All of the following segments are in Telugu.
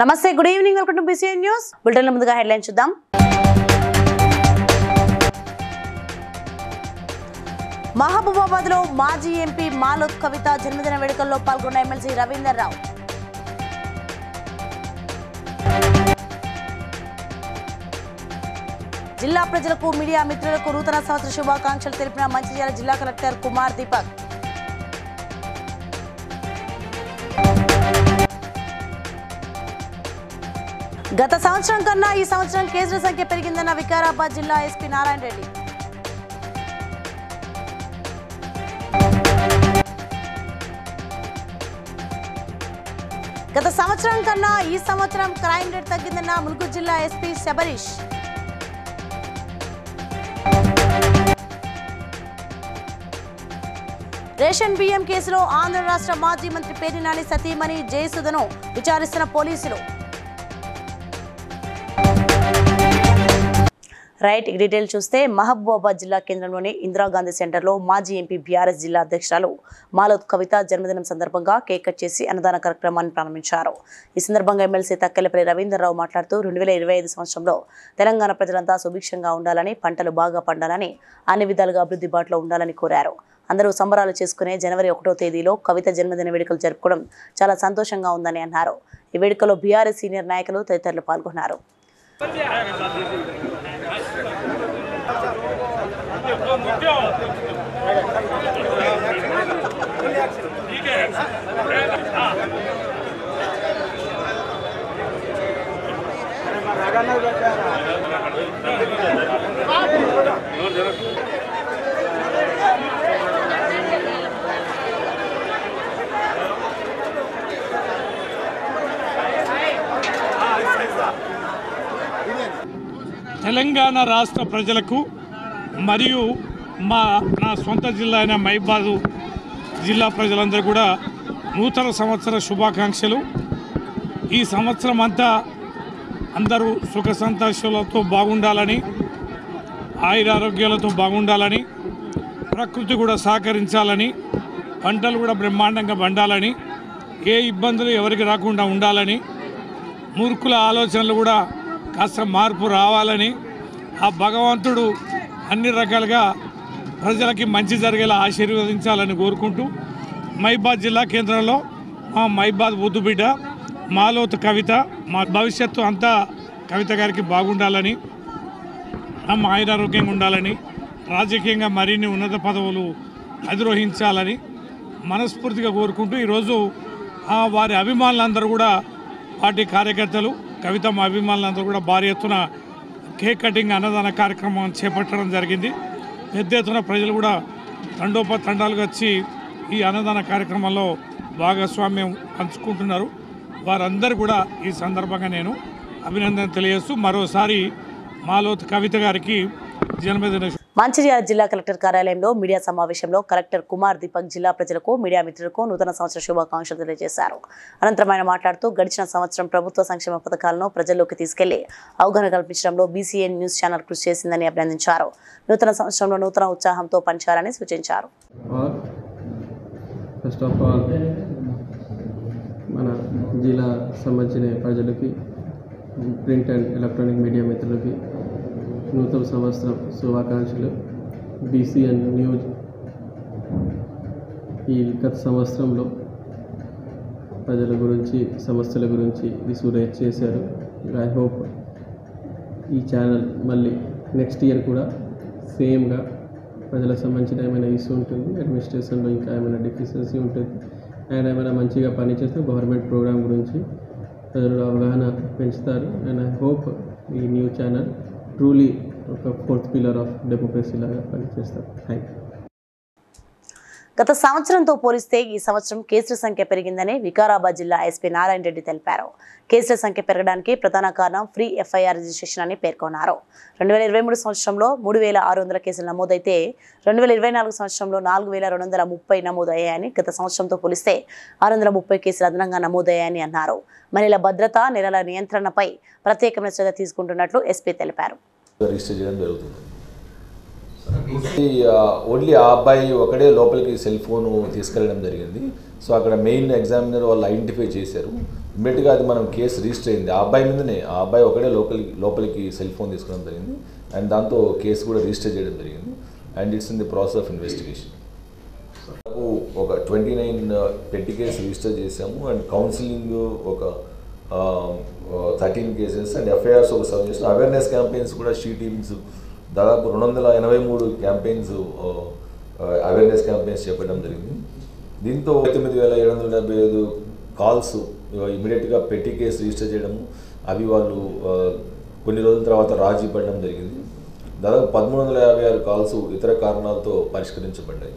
నమస్తే, good evening, welcome to BCN news bulletin. ముందుగా హెడ్లైన్ చూద్దాం. మహబూబాబాద్ లో మాజీ ఎంపీ మాలోత్ కవిత జన్మదిన వేడుకల్లో పాల్గొన్న ఎమ్మెల్సీ రవీందర్ రావు. జిల్లా ప్రజలకు, మీడియా మిత్రులకు నూతన సంవత్సర శుభాకాంక్షలు తెలిపిన మంచిర్యాల జిల్లా కలెక్టర్ కుమార్ దీపక్. గత సంవత్సరం కన్నా ఈ సంవత్సరం కేసుల సంఖ్య పెరిగిందన్న వికారాబాద్ జిల్లా ఎస్పీ నారాయణ రెడ్డి. గత సంవత్సరం కన్నా ఈ సంవత్సరం క్రైమ్ రేట్ తగ్గిందన్న ములుగు జిల్లా ఎస్పీ శబరీష్. రేషన్ బియ్యం కేసులో ఆంధ్ర రాష్ట్ర మాజీ మంత్రి పేర్ని నాని సతీమణి జయసుధను విచారిస్తున్న పోలీసులు. రైట్, ఈ డీటెయిల్ చూస్తే మహబూబాబాద్ జిల్లా కేంద్రంలోని ఇందిరాగాంధీ సెంటర్లో మాజీ ఎంపీ బీఆర్ఎస్ జిల్లా అధ్యక్షురాలు మాలోత్ కవిత జన్మదినం సందర్భంగా కేక్ కట్ చేసి అన్నదాన కార్యక్రమాన్ని ప్రారంభించారు. ఈ సందర్భంగా ఎమ్మెల్సీ తక్కెలపల్లి రవీందర్ రావు మాట్లాడుతూ 2025 సంవత్సరంలో తెలంగాణ ప్రజలంతా సుభిక్షంగా ఉండాలని, పంటలు బాగా పండాలని, అన్ని విధాలుగా అభివృద్ధి బాటలో ఉండాలని కోరారు. అందరూ సంబరాలు చేసుకునే జనవరి 1వ తేదీలో కవిత జన్మదిన వేడుకలు జరుపుకోవడం చాలా సంతోషంగా ఉందని అన్నారు. ఈ వేడుకలో బీఆర్ఎస్ సీనియర్ నాయకులు తదితరులు పాల్గొన్నారు. తెలంగాణ రాష్ట్ర ప్రజలకు మరియు నా సొంత జిల్లా అయిన మహబూబాబాద్ జిల్లా ప్రజలందరూ కూడా నూతన సంవత్సర శుభాకాంక్షలు. ఈ సంవత్సరం అంతా అందరూ సుఖ సంతోషాలతో బాగుండాలని, ఆయురారోగ్యాలతో బాగుండాలని, ప్రకృతి కూడా సహకరించాలని, పంటలు కూడా బ్రహ్మాండంగా పండాలని, ఏ ఇబ్బందులు ఎవరికి రాకుండా ఉండాలని, మూర్ఖుల ఆలోచనలు కూడా కాస్త మార్పు రావాలని, ఆ భగవంతుడు అన్ని రకాలుగా ప్రజలకి మంచి జరిగేలా ఆశీర్వదించాలని కోరుకుంటూ మహబూబాబాద్ జిల్లా కేంద్రంలో మా మహబూబాబాద్ ముద్దుబిడ్డ మాలోత్ కవిత, మా భవిష్యత్తు అంతా కవిత గారికి బాగుండాలని, మా ఆయురారోగ్యంగా ఉండాలని, రాజకీయంగా మరిన్ని ఉన్నత పదవులు అధిరోహించాలని మనస్ఫూర్తిగా కోరుకుంటూ ఈరోజు వారి అభిమానులందరూ కూడా, పార్టీ కార్యకర్తలు, కవిత మా అభిమానులందరూ కూడా భారీ ఎత్తున కేక్ కటింగ్ అన్నదాన కార్యక్రమం చేపట్టడం జరిగింది. పెద్ద ఎత్తున ప్రజలు కూడా తండోపతండాలుగా వచ్చి ఈ అన్నదాన కార్యక్రమంలో భాగస్వామ్యం పంచుకుంటున్నారు. వారందరూ కూడా ఈ సందర్భంగా నేను అభినందన తెలియజేస్తూ మరోసారి మాలోత్ కవిత గారికి జన్మదిన. మంచిర్యాల జిల్లా కలెక్టర్ కార్యాలయంలో మీడియా సమావేశంలో కలెక్టర్ కుమార్ దీపక్ జిల్లా ప్రజలకు, మీడియా మిత్రులకు నూతన సంవత్సర శుభాకాంక్షలు తెలియజేశారు. అనంతరం ఆయన మాట్లాడుతూ గడిచిన సంవత్సరం ప్రభుత్వ సంక్షేమ పథకాలను ప్రజల్లోకి తీసుకెళ్లి అవగాహన కల్పించడంలో బీసీఎన్ న్యూస్ ఛానల్ కృషి చేసిందని అభినందించారు. నూతన సంవత్సరంలో నూతన ఉత్సాహంతో పనిచేయాలని సూచించారు. ఫస్ట్ ఆఫ్ ఆల్ మన జిల్లా సంబంధించిన ప్రజలకి, ప్రింట్ అండ్ ఎలక్ట్రానిక్ మీడియా మిత్రులకి నూతన సంవత్సరం శుభాకాంక్షలు. బీసీఎన్ న్యూస్ ఈ గత సంవత్సరంలో ప్రజల గురించి, సమస్యల గురించి విసురేట్ చేశారు. ఐ హోప్ ఈ ఛానల్ మళ్ళీ నెక్స్ట్ ఇయర్ కూడా సేమ్గా ప్రజలకు సంబంధించిన ఏమైనా ఇష్యూ ఉంటుంది, అడ్మినిస్ట్రేషన్లో ఇంకా ఏమైనా డెఫిషియన్సీ ఉంటుంది, అండ్ ఏమైనా మంచిగా పనిచేస్తే గవర్నమెంట్ ప్రోగ్రామ్ గురించి ప్రజలు అవగాహన పెంచుతారు. అండ్ ఐ హోప్ ఈ న్యూ ఛానల్ ట్రూలీ ఒక 4th పిల్లర్ ఆఫ్ డెమోక్రసీ లాగా పనిచేస్తారు. Thank you. గత సంవత్సరంతో పోలిస్తే ఈ సంవత్సరం కేసుల సంఖ్య పెరిగిందని వికారాబాద్ జిల్లా ఎస్పీ నారాయణ రెడ్డి తెలిపారు. కేసుల సంఖ్య పెరగడానికి ప్రధాన కారణం ఫ్రీ ఎఫ్ఐఆర్ రిజిస్ట్రేషన్ అని పేర్కొన్నారు. 2023 సంవత్సరంలో 3600 కేసులు నమోదైతే 2024 సంవత్సరంలో 4230 నమోదయ్యాయని, గత సంవత్సరంతో పోలిస్తే 630 కేసులు అదనంగా నమోదయ్యాయని అన్నారు. మహిళల భద్రత, నేరాల నియంత్రణపై ప్రత్యేకమైన శ్రద్ధ తీసుకుంటున్నట్లు ఎస్పీ తెలిపారు. ఓన్లీ ఆ అబ్బాయి ఒకడే లోపలికి సెల్ ఫోను తీసుకెళ్ళడం జరిగింది. సో అక్కడ మెయిన్ ఎగ్జామినర్ వాళ్ళు ఐడెంటిఫై చేశారు. ఇమ్మీడియట్గా అది మనం కేసు రిజిస్టర్ అయింది. ఆ అబ్బాయి మీదనే, ఆ అబ్బాయి ఒకటే లోపలికి సెల్ ఫోన్ తీసుకోవడం జరిగింది అండ్ దాంతో కేసు కూడా రిజిస్టర్ చేయడం జరిగింది and it's in the process of investigation. ఒక 29 పెట్టి కేసు రిజిస్టర్ చేసాము అండ్ కౌన్సిలింగ్ ఒక 13 కేసెస్ అండ్ ఎఫ్ఐఆర్స్ ఒక 7 చేసాము. అవేర్నెస్ క్యాంపెయిన్స్ కూడా షీ టీమ్స్ దాదాపు 283 క్యాంపెయిన్స్ అవేర్నెస్ క్యాంపెయిన్స్ చేపట్టడం జరిగింది. దీంతో 9775 కాల్స్ ఇమీడియట్గా పెట్టి కేసు రిజిస్టర్ చేయడము, అవి వాళ్ళు కొన్ని రోజుల తర్వాత రాజీ పడడం జరిగింది. దాదాపు 1356 కాల్స్ ఇతర కారణాలతో పరిష్కరించబడ్డాయి.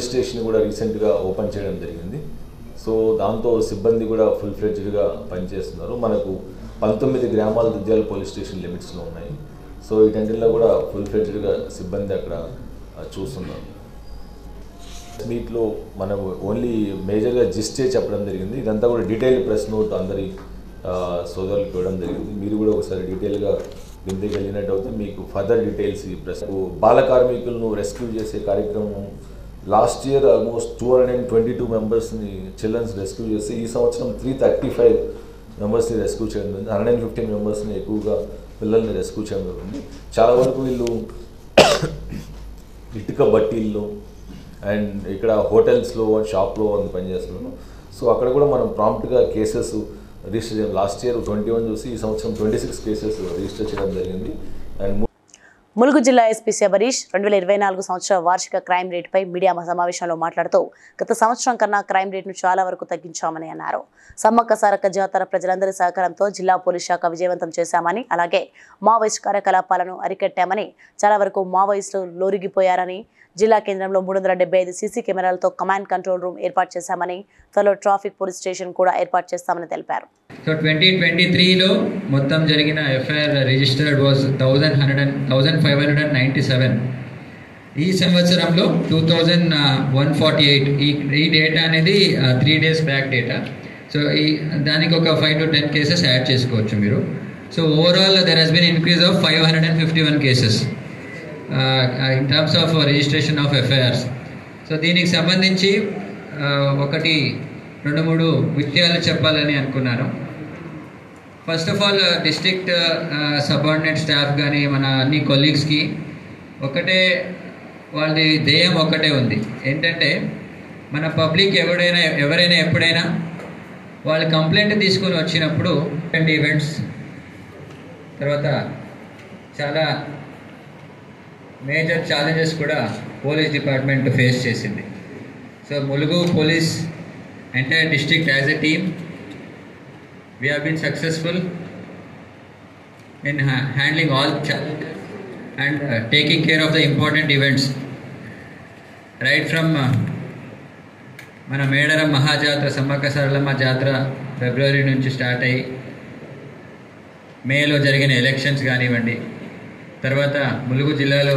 స్టేషన్ కూడా రీసెంట్గా ఓపెన్ చేయడం జరిగింది. సో దాంతో సిబ్బంది కూడా ఫుల్ ఫ్లెడ్జ్డ్గా పనిచేస్తున్నారు. మనకు 19 గ్రామాల దుద్యాల పోలీస్ స్టేషన్ లిమిట్స్లో ఉన్నాయి. సో వీటన్నిటిలో కూడా ఫుల్ ఫ్లెడ్జ్డ్గా సిబ్బంది అక్కడ చూస్తున్నారు. మీట్లో మనం ఓన్లీ మేజర్గా జిస్టే చెప్పడం జరిగింది. ఇదంతా కూడా డీటెయిల్ ప్రెస్ నోట్ అందరి సోదరులకు ఇవ్వడం జరిగింది. మీరు కూడా ఒకసారి డీటెయిల్గా కిందకి వెళ్ళినట్టు అయితే మీకు ఫర్దర్ డీటెయిల్స్ ఈ ప్రెస్. బాల కార్మికులను రెస్క్యూ చేసే కార్యక్రమం లాస్ట్ ఇయర్ ఆల్మోస్ట్ 222 మెంబర్స్ని చిల్డ్రన్స్ రెస్క్యూ చేసి ఈ సంవత్సరం 335 మెంబర్స్ని రెస్క్యూ చేయడం జరిగింది. 115 మెంబర్స్ని ఎక్కువగా పిల్లల్ని రెస్క్యూ చేయడం జరిగింది. చాలా వరకు వీళ్ళు ఇటుక బట్టీల్లో అండ్ ఇక్కడ హోటల్స్లో షాప్లో అని పనిచేస్తున్నాను. సో అక్కడ కూడా మనం ప్రాంప్ట్గా కేసెస్ రిజిస్టర్ చేయడం, లాస్ట్ ఇయర్ 21 చూసి ఈ సంవత్సరం 26 కేసెస్ రిజిస్టర్ చేయడం జరిగింది. అండ్ ములుగు జిల్లా ఎస్పీ శబరీష్ 2024 సంవత్సర వార్షిక క్రైమ్ రేటుపై మీడియా సమావేశంలో మాట్లాడుతూ గత సంవత్సరం కన్నా క్రైమ్ రేటును చాలా వరకు తగ్గించామని అన్నారు. సమ్మక్క సారక్క జాతర ప్రజలందరి సహకారంతో జిల్లా పోలీస్ శాఖ విజయవంతం చేశామని, అలాగే మావోయిస్ట్ కార్యకలాపాలను అరికట్టామని, చాలా వరకు మావోయిస్టులు లోరిగిపోయారని, జిల్లా కేంద్రంలో 375 సీసీ కెమెరాలతో కమాండ్ కంట్రోల్ రూమ్ ఏర్పాటు చేశామని, త్వరలో ట్రాఫిక్ పోలీస్ స్టేషన్ కూడా ఏర్పాటు చేస్తామని తెలిపారు. సో 2023లో మొత్తం జరిగిన ఎఫ్ఐఆర్ రిజిస్టర్డ్ వాజ్ 1597. ఈ సంవత్సరంలో 2148. ఈ డేటా అనేది 3 days బ్యాక్ డేటా. సో దానికి ఒక 5 to 10 కేసెస్ యాడ్ చేసుకోవచ్చు మీరు. So overall there has been increase of 551 cases in terms of registration of FIRs. So దీనికి సంబంధించి 1-2-3 విషయాలు చెప్పాలని అనుకున్నాను. First of all district subordinate staff కానీ మన అన్ని కొలీగ్స్కి ఒకటే వాళ్ళది ధ్యేయం ఒకటే ఉంది. ఏంటంటే మన పబ్లిక్ ఎవరైనా ఎప్పుడైనా వాళ్ళు కంప్లైంట్ తీసుకొని వచ్చినప్పుడు ఈవెంట్స్ తర్వాత చాలా మేజర్ ఛాలెంజెస్ కూడా పోలీస్ డిపార్ట్మెంట్ ఫేస్ చేసింది. So Mulugu police entire district as a team we have been successful in handling all challenges and taking care of the important events right from మన మేడారం మహాజాత్ర సమ్మక్క సారలమ్మ జాతర ఫిబ్రవరి నుంచి స్టార్ట్ అయ్యి మేలో జరిగిన ఎలక్షన్స్ కానివ్వండి, తర్వాత ములుగు జిల్లాలో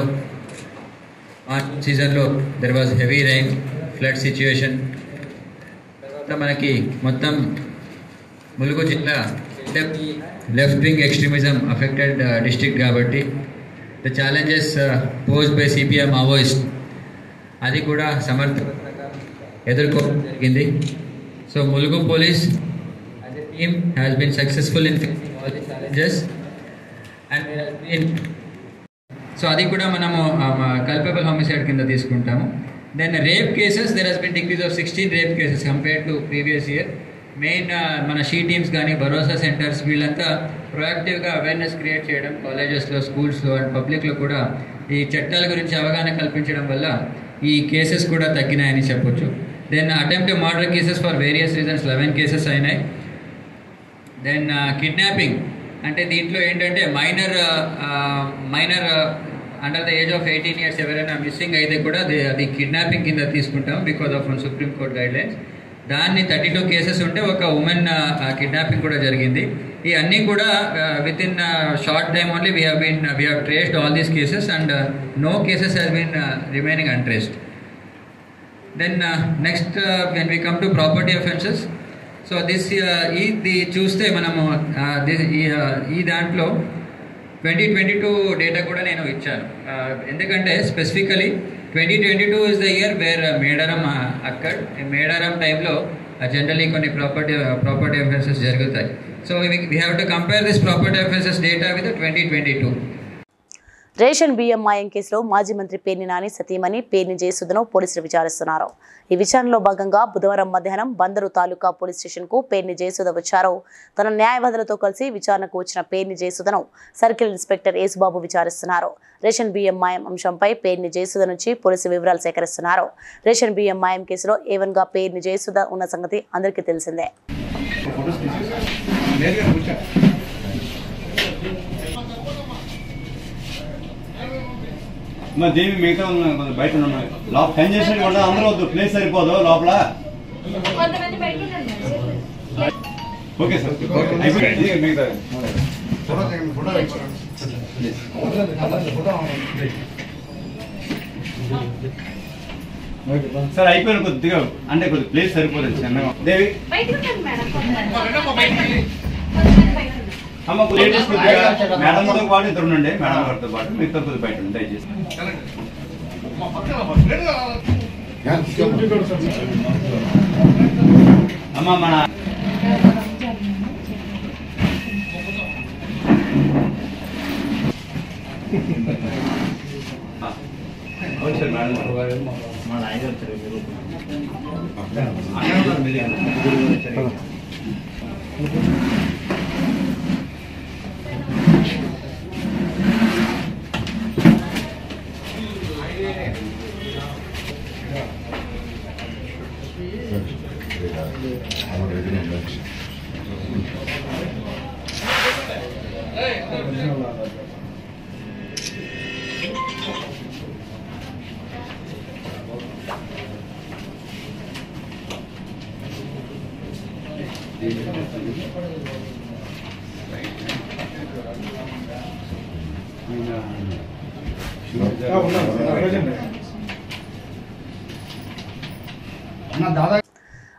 మాన్సూన్ సీజన్లో there was heavy rain flood situation, తర్వాత మనకి మొత్తం ములుగు జిల్లా left wing extremism affected district కాబట్టి the challenges posed by CPM Maoist అది కూడా సమర్థవంతంగా ఎదుర్కోవడం జరిగింది. So Mulugu police as a team has been successful in facing all the challenges and so అది కూడా మనము కల్పబుల్ హోమిసైడ్ కింద తీసుకుంటాము. Then rape cases there has been decrease of 16 rape cases compared to previous year. Main మన షీ టీమ్స్ కానీ భరోసా సెంటర్స్ వీళ్ళంతా ప్రొయాక్టివ్గా అవేర్నెస్ క్రియేట్ చేయడం కాలేజెస్లో, స్కూల్స్లో అండ్ పబ్లిక్లో కూడా ఈ చట్టాల గురించి అవగాహన కల్పించడం వల్ల ఈ కేసెస్ కూడా తగ్గినాయని చెప్పొచ్చు. Then attempt murder cases for various reasons 11 cases అయినాయి. దెన్ కిడ్నాపింగ్ అంటే దీంట్లో ఏంటంటే minor under the age of 18 years ఎవరైనా మిస్సింగ్ అయితే కూడా అది కిడ్నాపింగ్ కింద తీసుకుంటాం because of supreme court guidelines. దాన్ని 32 కేసెస్ ఉంటే ఒక ఉమెన్ కిడ్నాపింగ్ కూడా జరిగింది. ఈ అన్నీ కూడా within short time only we have traced all these cases and no cases has been remaining untraced. Then next when we come to property offences, so ఇది చూస్తే మనము ఈ దాంట్లో 2022 డేటా కూడా నేను ఇచ్చాను. ఎందుకంటే specifically 2022 is the year where Medaram అక్కడ్. మేడారం టైంలో జనరలీ కొన్ని ప్రాపర్టీ అఫెన్సెస్ జరుగుతాయి. So we have to compare this property offences data with 2022. Ration బియ్యం మాయం కేసులో మాజీ మంత్రి పేర్ని నాని సతీమణి పేర్ని జయసుధను పోలీసులు విచారిస్తున్నారు. ఈ విచారణలో భాగంగా బుధవారం మధ్యాహ్నం బందరు తాలూకా పోలీస్ స్టేషన్కు పేర్ని జయసుధ వచ్చారు. తన న్యాయవాదులతో కలిసి విచారణకు వచ్చిన పేర్ని జయసుధను సర్కిల్ ఇన్స్పెక్టర్ యేసుబాబు విచారిస్తున్నారు. రేషన్ బియ్యం మాయం అంశంపై పేర్ని జయసుధ నుంచి పోలీసు వివరాలు సేకరిస్తున్నారు. రేషన్ బియ్యం మాయం కేసులో ఏవన్గా పేర్ని జయసుధ ఉన్న సంగతి అందరికీ తెలిసిందే. దేవి మిగతా బయట లోపల టైం చేసి కూడా అందరూ వద్దు, ప్లేస్ సరిపోదు లోపల. ఓకే సార్, సార్ అయిపోయిన కొద్దిగా అంటే కొద్దిగా ప్లేస్ సరిపోలేదు చిన్నగా. దేవి అమ్మ లేడీస్ కొద్దిగా మేడంతో పాటు ఇద్దరు ఉండండి, మేడం గారితో పాటు మిగతా కొద్దిగా బయట ఉండి దయచేసి. అమ్మ మన అవును సార్ మేడం మా నాయన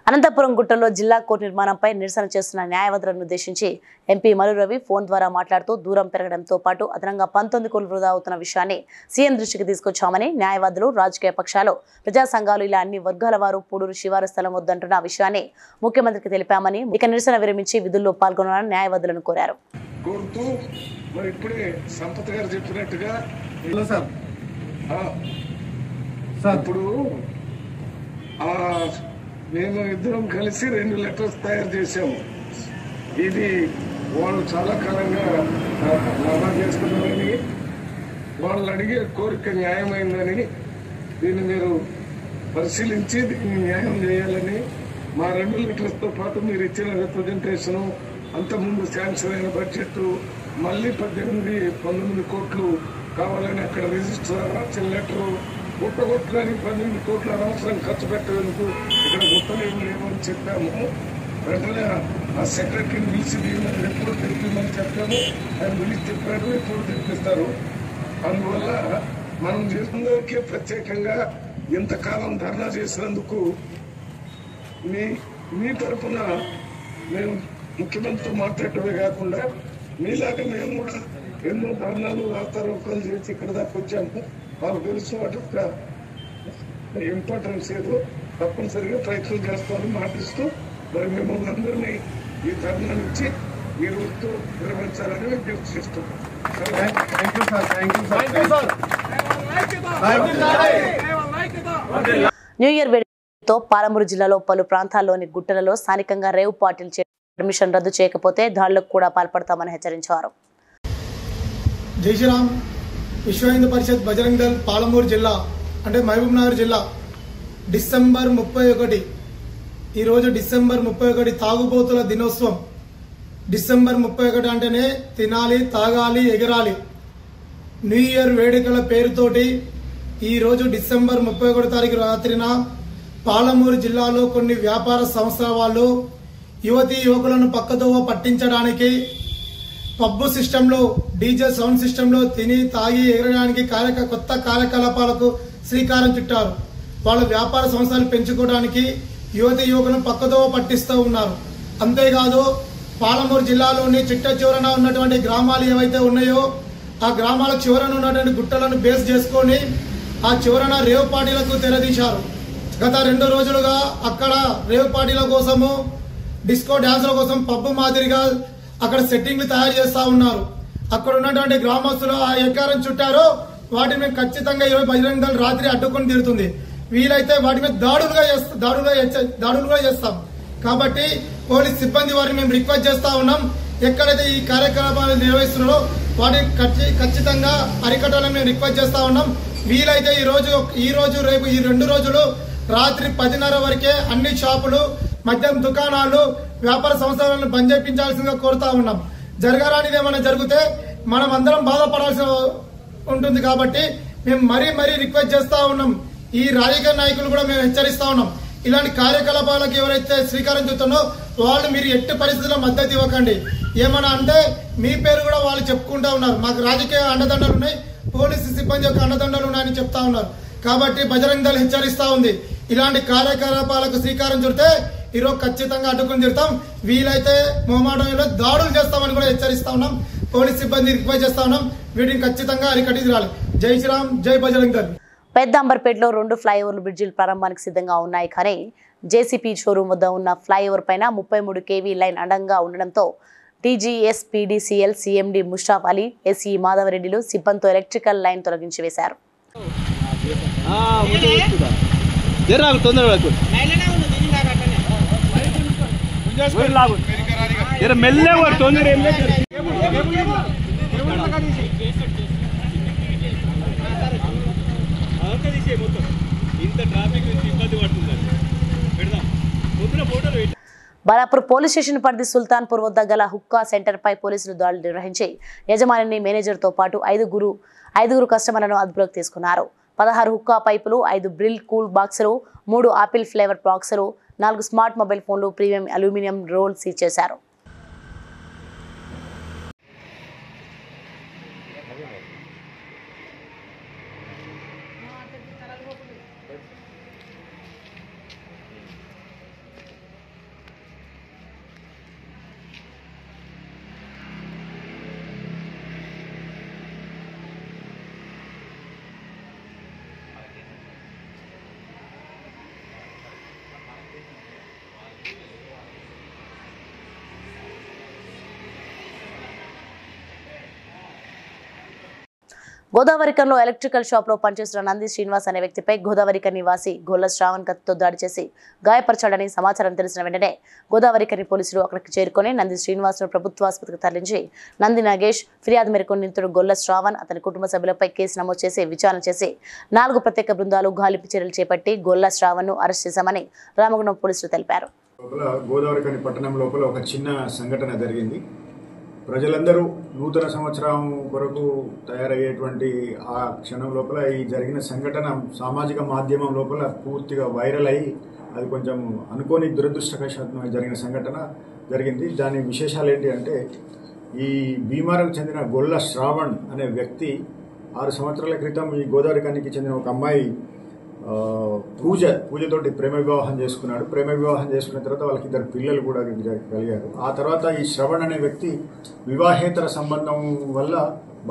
అనంతపురం గుట్టలో జిల్లా కోర్టు నిర్మాణంపై నిరసన చేస్తున్న న్యాయవాదులను ఉద్దేశించి ఎంపీ మల్లు రవి ఫోన్ ద్వారా మాట్లాడుతూ దూరం పెరగడంతో పాటు అదనంగా 19 కోట్లు వృధా అవుతున్న విషయాన్ని సీఎం దృష్టికి తీసుకొచ్చామని, న్యాయవాదులు, రాజకీయ పక్షాలు, ప్రజా సంఘాలు ఇలా అన్ని వర్గాల వారు పూడూరు శివారు స్థలం వద్దంటున్న విషయాన్ని ముఖ్యమంత్రికి తెలిపామని, ఇక నిరసన విరమించి విధుల్లో పాల్గొనాలని న్యాయవాదులను కోరారు. మేము ఇద్దరం కలిసి 2 లెటర్స్ తయారు చేశాము. ఇది వాళ్ళు చాలా కాలంగా లాభా చేస్తున్నారని, వాళ్ళు అడిగే కోరిక న్యాయమైందని, దీన్ని మీరు పరిశీలించి దీన్ని న్యాయం చేయాలని, మా 2 లెటర్స్తో పాటు మీరు ఇచ్చిన రిప్రజెంటేషను, అంతకుముందు శాంక్షన్ అయిన బడ్జెట్, మళ్ళీ 18-19 కోట్లు కావాలని అక్కడ రిజిస్టర్ రాసిన లెటరు, గుట్టగొట్టడానికి 18 కోట్ల అనవసరం ఖర్చు పెట్టేందుకు ఇక్కడ గుట్టలేము లేవని చెప్పాము. వెంటనే ఆ సెక్రటరీని పిలిచి ఎప్పుడు తెప్పిమని చెప్పాము. ఆయన పిలిచి చెప్పారు, ఎప్పుడు తెప్పిస్తారు. అందువల్ల మనం చేసినందుకే ప్రత్యేకంగా ఇంతకాలం ధర్నా చేసినందుకు మీ తరఫున మేము ముఖ్యమంత్రితో మాట్లాడటమే కాకుండా మీలాగా మేము కూడా ఎన్నో ధర్నాలు, రాస్తారోకాలు చేసి ఇక్కడ దాకా వచ్చాము. వాళ్ళు తెలుసు వాటి యొక్క ఇంపార్టెన్స్ ఏదో తప్పనిసరిగా ప్రయత్నం చేస్తామని మాటిస్తూ మరి మిమ్మల్ని అందరినీ ఈ ధర్నా నుంచి ఈ రోజుతో విరమించాలని విజ్ఞప్తి చేస్తున్నాం. న్యూ ఇయర్ వేడుకతో పాలమూరు జిల్లాలో పలు ప్రాంతాల్లోని గుట్టలలో స్థానికంగా రేవ్ పార్టీలు పర్మిషన్ రద్దు చేయకపోతే దాడులకు కూడా పాల్పడతామని హెచ్చరించారు. జై శ్రీరామ్. విశ్వ హిందూ పరిషత్ బజరంగ్ దళ్ పాలమూరు జిల్లా అంటే మహబూబ్ నగర్ జిల్లా డిసెంబర్ 31, ఈరోజు డిసెంబర్ 31 తాగుబోతుల దినోత్సవం. డిసెంబర్ 31 అంటేనే తినాలి, తాగాలి, ఎగరాలి. న్యూ ఇయర్ వేడుకల పేరుతోటి ఈరోజు డిసెంబర్ 31 తారీఖు రాత్రిన పాలమూరు జిల్లాలో కొన్ని వ్యాపార సంస్థల వాళ్ళు యువతీ యువకులను పక్కదోవ పట్టించడానికి పబ్బు సిస్టంలో, డీజే సౌండ్ సిస్టంలో తిని తాగి ఎగరడానికి కొత్త కార్యకలాపాలకు శ్రీకారం చుట్టారు. వాళ్ళ వ్యాపార సంస్థలు పెంచుకోవడానికి యువతీ యువకులను పక్కదోవ పట్టిస్తూ ఉన్నారు. అంతేకాదు పాలమూరు జిల్లాలోని చిట్ట చివరన ఉన్నటువంటి గ్రామాలు ఏవైతే ఉన్నాయో ఆ గ్రామాల చివరన ఉన్నటువంటి గుట్టలను బేస్ చేసుకొని ఆ చివరన రేవ్ పార్టీలకు తెరదీశారు. గత 2 రోజులుగా అక్కడ రేవ్ పార్టీల కోసము డిస్కో డాన్సుల కోసం పబ్బు మాదిరిగా అక్కడ సెట్టింగ్లు తయారు చేస్తా ఉన్నారు. అక్కడ ఉన్నటువంటి గ్రామస్తులు ఆ ఎకారం చుట్టారో వాటిని మేము ఖచ్చితంగా ఈరోజు బజరంగ దళ్ రాత్రి అడ్డుకొని తీరుతుంది. వీలైతే వాటి మీద దాడులుగా చేస్తాం. కాబట్టి పోలీస్ సిబ్బంది వారిని మేము రిక్వెస్ట్ చేస్తా ఉన్నాం. ఎక్కడైతే ఈ కార్యకలాపాలు నిర్వహిస్తున్నారో వాటిని ఖచ్చితంగా అరికట్టాలని మేము రిక్వెస్ట్ చేస్తా ఉన్నాం. వీలైతే ఈ రోజు రేపు ఈ 2 రోజులు రాత్రి 10:30 వరకే అన్ని షాపులు, మద్యం దుకాణాలు, వ్యాపార సంస్థలను బంద్ చేయించాల్సిందిగా కోరుతా ఉన్నాం. జరగరానిది ఏమైనా జరిగితే మనం అందరం బాధపడాల్సి ఉంటుంది. కాబట్టి మేము మరీ రిక్వెస్ట్ చేస్తా ఉన్నాం. ఈ రాజకీయ నాయకులు కూడా మేము హెచ్చరిస్తా ఉన్నాం. ఇలాంటి కార్యకలాపాలకు ఎవరైతే శ్రీకారం చుట్టారో వాళ్ళు మీరు ఎట్టి పరిస్థితుల్లో మద్దతు ఇవ్వకండి. ఏమన్నా అంటే మీ పేరు కూడా వాళ్ళు చెప్పుకుంటా ఉన్నారు. మాకు రాజకీయ అండదండలు ఉన్నాయి, పోలీసు సిబ్బంది యొక్క అండదండలు ఉన్నాయని చెప్తా ఉన్నారు. కాబట్టి బజరంగ దళ్ హెచ్చరిస్తా ఉంది. ఇలాంటి కార్యకలాపాలకు శ్రీకారం చుడితే ఈరోజు ఖచ్చితంగా అడ్డుకుని తిడతాం. వీలైతే మొహమాటంలో దాడులు చేస్తామని కూడా హెచ్చరిస్తా ఉన్నాం. పోలీస్ సిబ్బంది రిక్వెస్ట్ చేస్తా ఉన్నాం. వీటిని ఖచ్చితంగా అరికట్టి తీరాలి. జై శ్రీరామ్, జై బజరంగ దళ్. పెద్ద అంబర్పేటలో 2 ఫ్లైఓవర్లు బ్రిడ్జిలు ప్రారంభానికి సిద్ధంగా ఉన్నాయి. కానీ జేసీపీ షోరూం వద్ద ఉన్న ఫ్లైఓవర్ పైన 33 kV లైన్ అడ్డంగా ఉండడంతో టీజీఎస్పీడీసీఎల్ సీఎండీ ముషాఫ్ అలీ, ఎస్ఈ మాధవరెడ్డిలు సిబ్బందితో ఎలక్ట్రికల్ లైన్ తొలగించి వేశారు. బాలాపూర్ పోలీస్ స్టేషన్ పరిధి సుల్తాన్పూర్ వద్ద గల హుక్కా సెంటర్ పై పోలీసులు దాడులు నిర్వహించి యజమానిని, మేనేజర్తో పాటు ఐదుగురు కస్టమర్లను అదుపులోకి తీసుకున్నారు. 16 హుక్కా పైపులు, 5 బ్రిల్ కూల్ బాక్సులు, 3 ఆపిల్ ఫ్లేవర్ బాక్సులు, 4 స్మార్ట్ మొబైల్ ఫోన్లు, ప్రీమియం అల్యూమినియం రోల్ సీజ్ చేశారు. గోదావరికంలో ఎలక్ట్రికల్ షాప్ లో పనిచేస్తున్న నంది శ్రీనివాస్ అనే వ్యక్తిపై గోదావరికర్ నివాసి గొల్ల శ్రావణ్ కత్తితో దాడి చేసి గాయపరచాడని సమాచారం తెలిసిన వెంటనే గోదావరికర్ పోలీసులు అక్కడికి చేరుకొని నంది శ్రీనివాస్ ను ప్రభుత్వ ఆసుపత్రికి తరలించి నంది నాగేష్ ఫిర్యాదు మేరకు నిందితుడు గొల్ల శ్రావణ్ అతని కుటుంబ సభ్యులపై కేసు నమోదు చేసి విచారణ చేసి 4 ప్రత్యేక బృందాలు గాలింపు చర్యలు చేపట్టి గొల్ల శ్రావణ్ ను అరెస్ట్ చేశామని రామగుండం పోలీసులు తెలిపారు. గోదావరికని పట్టణం లోపల ఒక చిన్న సంఘటన జరిగింది. ప్రజలందరూ నూతన సంవత్సరం కొరకు తయారయ్యేటువంటి ఆ క్షణం లోపల ఈ జరిగిన సంఘటన సామాజిక మాధ్యమం లోపల పూర్తిగా వైరల్ అయ్యి అది కొంచెం అనుకోని దురదృష్టవశాత్తు జరిగిన సంఘటన జరిగింది. దాని విశేషాలు ఏంటి అంటే ఈ భీమారకు చెందిన గొల్ల శ్రావణ్ అనే వ్యక్తి 6 సంవత్సరాల క్రితం ఈ గోదావరికానికి చెందిన ఒక అమ్మాయి పూజతోటి ప్రేమ వివాహం చేసుకున్నాడు. ప్రేమ వివాహం చేసుకున్న తర్వాత వాళ్ళకి 2 పిల్లలు కూడా కలిగారు. ఆ తర్వాత ఈ శ్రవణ్ అనే వ్యక్తి వివాహేతర సంబంధం వల్ల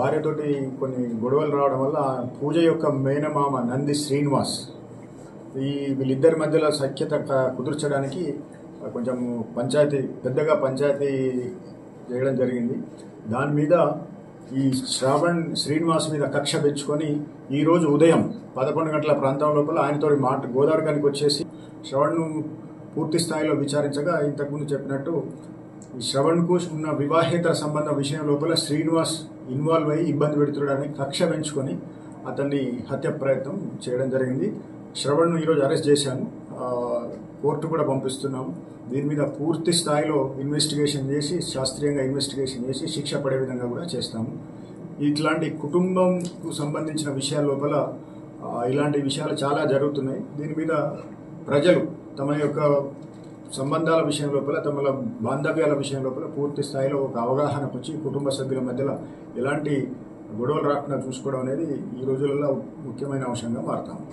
భార్యతోటి కొన్ని గొడవలు రావడం వల్ల పూజ యొక్క మేనమామ నంది శ్రీనివాస్ వీళ్ళిద్దరి మధ్యలో సఖ్యత కుదుర్చడానికి కొంచెం పెద్దగా పంచాయతీ చేయడం జరిగింది. దాని మీద ఈ శ్రీనివాస్ మీద కక్ష పెంచుకొని ఈ రోజు ఉదయం 11 గంటల ప్రాంతం లోపల ఆయనతో గోదావరికానికి వచ్చేసి శ్రవణ్ను పూర్తి స్థాయిలో విచారించగా ఇంతకుముందు చెప్పినట్టు ఈ శ్రవణ్కు ఉన్న వివాహేతర సంబంధం విషయం లోపల శ్రీనివాస్ ఇన్వాల్వ్ అయ్యి ఇబ్బంది పెడుతున్నాడని కక్ష పెంచుకొని అతన్ని హత్య ప్రయత్నం చేయడం జరిగింది. శ్రవణ్ను ఈరోజు అరెస్ట్ చేశాను, కోర్టు కూడా పంపిస్తున్నాము. దీని మీద పూర్తి స్థాయిలో ఇన్వెస్టిగేషన్ చేసి శాస్త్రీయంగా ఇన్వెస్టిగేషన్ చేసి శిక్ష పడే విధంగా కూడా చేస్తాము. ఇట్లాంటి కుటుంబంకు సంబంధించిన విషయాల లోపల ఇలాంటి విషయాలు చాలా జరుగుతున్నాయి. దీని మీద ప్రజలు తమ యొక్క సంబంధాల విషయం లోపల తమ బాంధవ్యాల విషయం లోపల పూర్తి స్థాయిలో ఒక అవగాహనకు వచ్చి కుటుంబ సభ్యుల మధ్యలో ఎలాంటి గొడవలు రాకుండా చూసుకోవడం అనేది ఈ రోజులలో ముఖ్యమైన అంశంగా మారుతాము.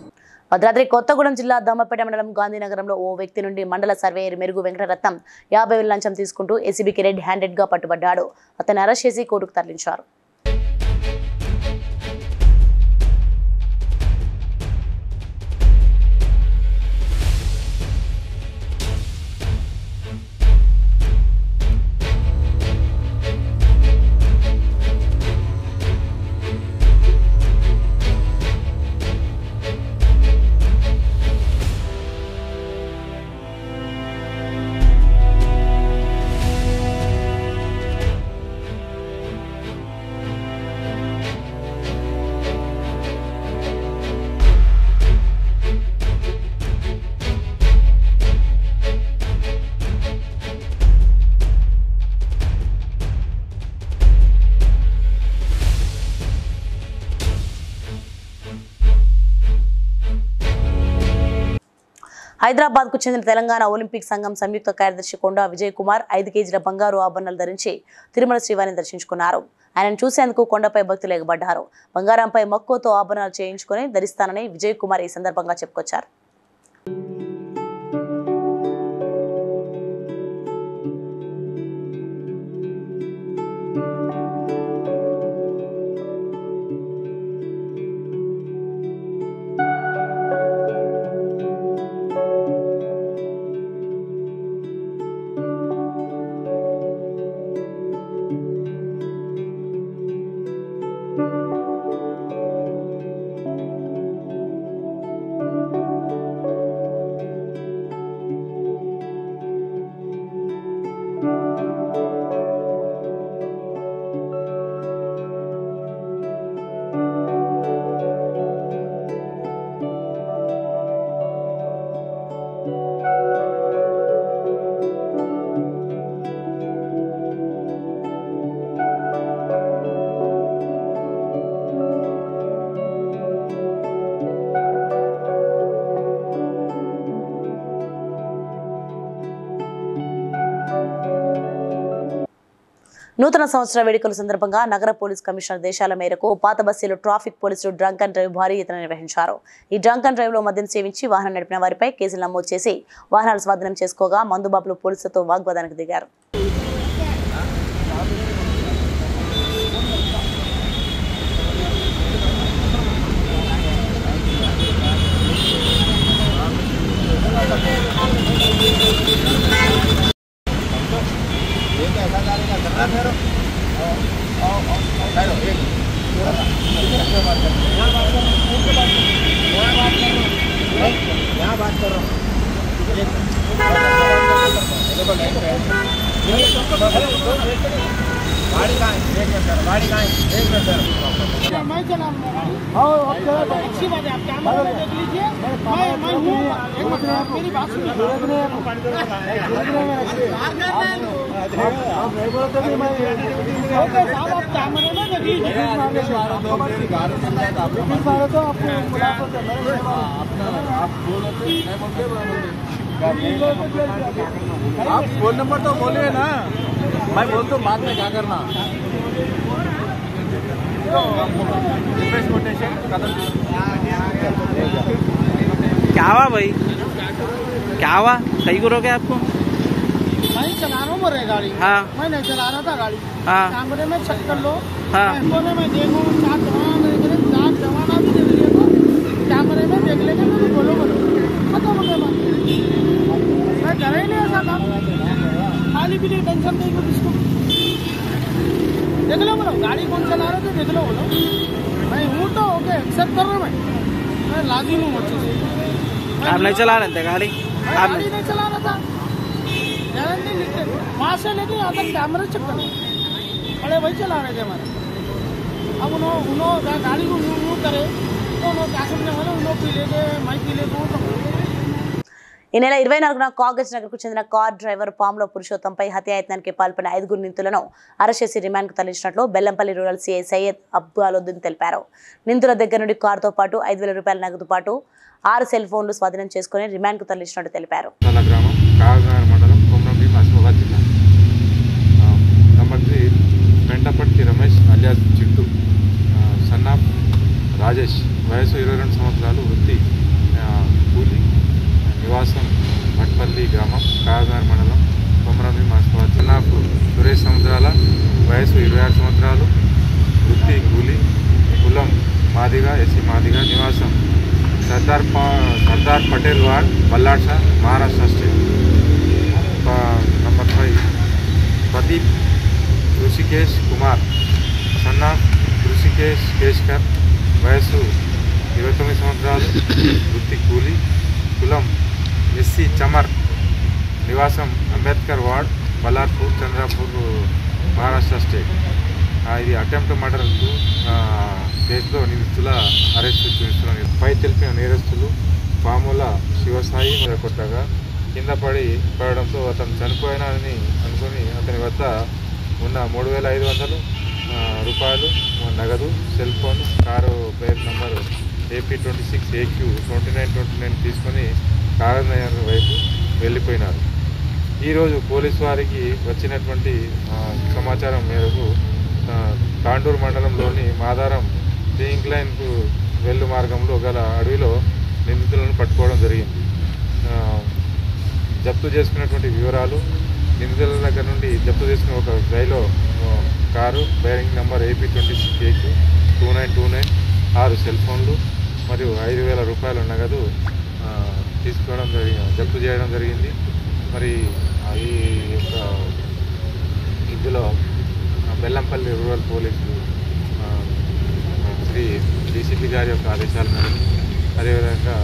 భద్రాద్రి కొత్తగూడెం జిల్లా దమ్మపేట మండలం గాంధీనగరంలో ఓ వ్యక్తి నుండి మండల సర్వేయర్ మెరుగు వెంకటరత్నం 50,000 లంచం తీసుకుంటూ ఏసీబీకి రెడ్ హ్యాండెడ్ గా పట్టుబడ్డాడు. అతన్ని అరెస్ట్ చేసి కోర్టుకు తరలించారు. హైదరాబాద్కు చెందిన తెలంగాణ ఒలింపిక్ సంఘం సంయుక్త కార్యదర్శి కొండా విజయ్ కుమార్ 5 కేజీల బంగారు ఆభరణాలు ధరించి తిరుమల శ్రీవారిని దర్శించుకున్నారు. ఆయనను చూసేందుకు కొండపై భక్తులు ఎగబడ్డారు. బంగారంపై మక్కువతో ఆభరణాలు చేయించుకొని ధరిస్తానని విజయ్ కుమార్ ఈ సందర్భంగా చెప్పుకొచ్చారు. నూతన సంవత్సర వేడుకల సందర్భంగా నగర పోలీస్ కమిషనర్ దేశాల మేరకు పాత బస్సులో ట్రాఫిక్ పోలీసులు డ్రంక్ అండ్ డ్రైవ్ భారీ ఎత్తున నిర్వహించారు. ఈ డ్రంక్ అండ్ డ్రైవ్ లో మద్యం సేవించి వాహనం నడిపిన వారిపై కేసులు నమోదు చేసి వాహనాలు స్వాధీనం చేసుకోగా మందుబాబులు పోలీసులతో వాగ్వాదానికి దిగారు. मैं चला अच्छी बात है, आप कैमरा में देख लीजिए। मैं हूँ, एक मिनट मेरी बात सुनिए। ओके साहब, आप कैमरे में देख लीजिए। आप फोन नंबर तो बोलिए ना, मैं बोलता हूँ बाद में क्या करना। क्या हुआ भाई, क्या हुआ? सही करोगे आपको? मैं चला रहा हूँ मेरे गाड़ी। हाँ। मैं नहीं चला रहा था गाड़ी। हाँ। कैमरे में चेक कर लो। हाँ। कैमरे में देखो, 4 जवाना भी देख लिया तो कैमरे में देख लेंगे तो बोलो खत्म हो गया। मैं कर ही नहीं ऐसा काम, खाली भी नहीं टेंशन नहीं कुछ इसको देख लो बोलो, गाड़ी कौन चला रहे थे देख लो बोलो। मैं हूँ तो ओके एक्सेप्ट कर रहा हूँ, मैं लाजिम हूँ अच्छे से। आप नहीं चला रहे थे गाड़ी? आप गाड़ी नहीं चला रहा था, गारंटी लिखते वहाँ से लेके यहाँ तक कैमरे चेक कर बड़े वही चला रहे थे हमारे। अब उन्होंने गाड़ी को मूव करे तो उन्होंने क्या समझने वाले उन्होंने पी लेके मैं पी लेके ఈ నెల 24న కాగజ్ నగర్కు చెందిన కార్ డ్రైవర్ పాముల పురుషోత్తంపై హత్యాయత్నానికి పాల్పడిన 5 నిందితులను అరెస్ట్ చేసి రిమాండ్కు తరలించినట్లు బెల్లంపల్లి రూరల్ సీఐ సయ్యద్ అబ్దుల్లాద్దీన్ తెలిపారు. నిందితుల దగ్గర నుండి కారుతో పాటు 5,000 రూపాయల నగదు పాటు 6 సెల్ ఫోన్లు స్వాధీనం చేసుకుని రిమాండ్కు తరలించినట్లు తెలిపారు. రాజేష్ వయసు 22 సంవత్సరాలు, వృత్తి కూలి, నివాసం భట్పల్లి గ్రామం, కాగజ్ మండలం, కొమరంభీం మున్సిపాలిటీ. సన్నాపు సురేష్ సంవత్సరాల, వయసు 26 సంవత్సరాలు, వృత్తి కూలి, కులం మాదిగా, ఎస్సీ మాదిగా, నివాసం Sardar Patel ward, Ballarshah, Maharashtra state. Number 5 Pradeep Rishikesh Kumar, son of Rishikesh Keshkar, వయసు 29 సంవత్సరాలు, వృత్తి కూలి, కులం ఎస్సీ చమర్, నివాసం అంబేద్కర్ వార్డ్, బల్లార్పూర్, చంద్రాపూర్, మహారాష్ట్ర స్టేట్. ఇది అటెంప్ట్ మర్డర్ కేసులో నిందితుల అరెస్టు చూపిస్తున్నారు. పై తెలిపిన నేరస్తులు పాముల శివసాయి కొట్టగా కింద పడడంతో అతను చనిపోయినాడని అనుకుని అతని వద్ద ఉన్న 3,500 రూపాయలు నగదు, cell phone, car plate number AP26AQ2929 తీసుకొని కాగజ్నగర్ వైపు వెళ్ళిపోయినారు. ఈరోజు పోలీసు వారికి వచ్చినటువంటి సమాచారం మేరకు తాండూరు మండలంలోని మాదారం ఇంక్లైన్కు వెళ్ళు మార్గంలో గల అడవిలో నిందితులను పట్టుకోవడం జరిగింది. జప్తు చేసుకున్నటువంటి వివరాలు, నిందితుల దగ్గర నుండి జప్తు చేసుకున్న ఒక రైలో car bearing number AP26H2929, 6 cell ఫోన్లు మరియు 5,000 రూపాయల నగదు తీసుకోవడం జరిగింది, జప్తు చేయడం జరిగింది. మరి ఈ యొక్క ఇందులో బెల్లంపల్లి రూరల్ పోలీసులు శ్రీ DCP గారి యొక్క ఆదేశాల మేరకు, అదేవిధంగా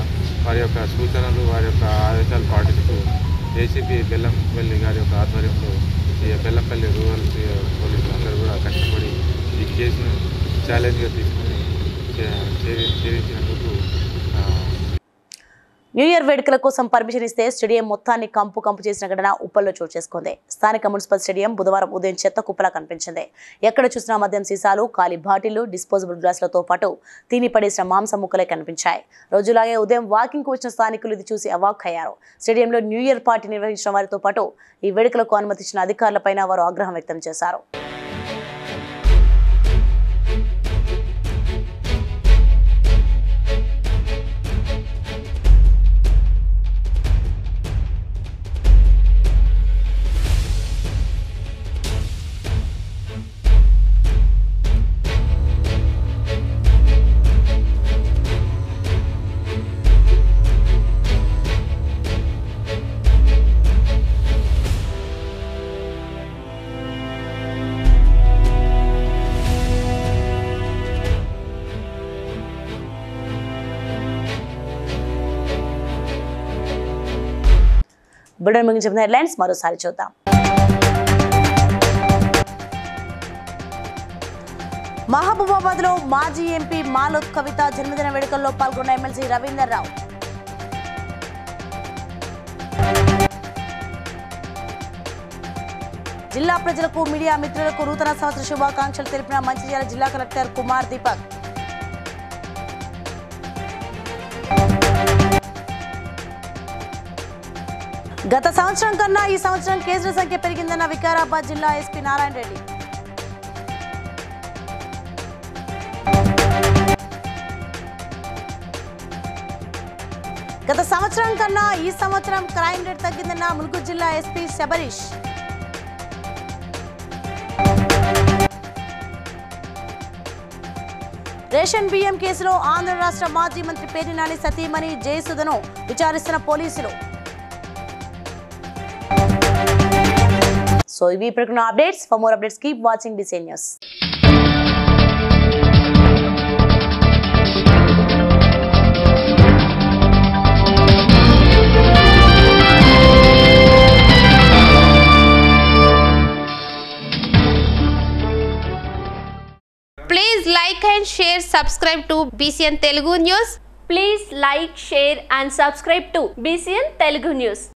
వారి యొక్క సూచనలు, వారి యొక్క ఆదేశాలు పాటిస్తూ ACP బెల్లంపల్లి గారి యొక్క ఆధ్వర్యంలో ఈ బెల్లంపల్లి రూరల్ పోలీసులు అందరూ కూడా కష్టపడి ఈ కేసును ఛాలెంజ్గా తీసుకుని ఛేదించినందుకు. న్యూ ఇయర్ వేడుకల కోసం పర్మిషన్ ఇస్తే స్టేడియం మొత్తాన్ని కంపు చేసిన ఘటన ఉప్పల్లో చోటు చేసుకుంది. స్థానిక మున్సిపల్ స్టేడియం బుధవారం ఉదయం చెత్త కుప్పలా కనిపించింది. ఎక్కడ చూసినా మద్యం సీసాలు, ఖాళీ బాటిళ్లు, డిస్పోజబుల్ గ్లాసులతో పాటు తిని పడేసిన మాంసం ముక్కలే కనిపించాయి. రోజులాగే ఉదయం వాకింగ్కు వచ్చిన స్థానికులు ఇది చూసి అవాక్కయ్యారు. స్టేడియంలో న్యూ ఇయర్ పార్టీ నిర్వహించిన వారితో పాటు ఈ వేడుకలకు అనుమతించిన అధికారులపైన వారు ఆగ్రహం వ్యక్తం చేశారు. బులెటిన్ ముగించిన హెడ్లైన్స్ మరోసారి చూద్దాం. మహబూబాబాద్ లో మాజీ ఎంపీ మాలోత్ కవిత జన్మదిన వేడుకల్లో పాల్గొన్న ఎమ్మెల్సీ రవీందర్ రావు. జిల్లా ప్రజలకు, మీడియా మిత్రులకు నూతన సంవత్సర శుభాకాంక్షలు తెలిపిన మంచిర్యాల జిల్లా కలెక్టర్ కుమార్ దీపక్. గత సంవత్సరం కన్నా ఈ సంవత్సరం కేసుల సంఖ్య పెరిగిందన్న వికారాబాద్ జిల్లా ఎస్పీ నారాయణ రెడ్డి. గత సంవత్సరం కన్నా ఈ సంవత్సరం క్రైమ్ రేట్ తగ్గిందన్న ములుగు జిల్లా ఎస్పీ శబరీష్. రేషన్ బియ్యం కేసులో ఆంధ్ర రాష్ట్ర మాజీ మంత్రి పేర్ని నాని సతీమణి జయసుధను విచారిస్తున్న పోలీసులు. So, ఇవి ఇప్పటికున్న updates. For more updates, keep watching BCN News. Please like and share, subscribe to BCN Telugu News. Please like, share and subscribe to BCN Telugu News.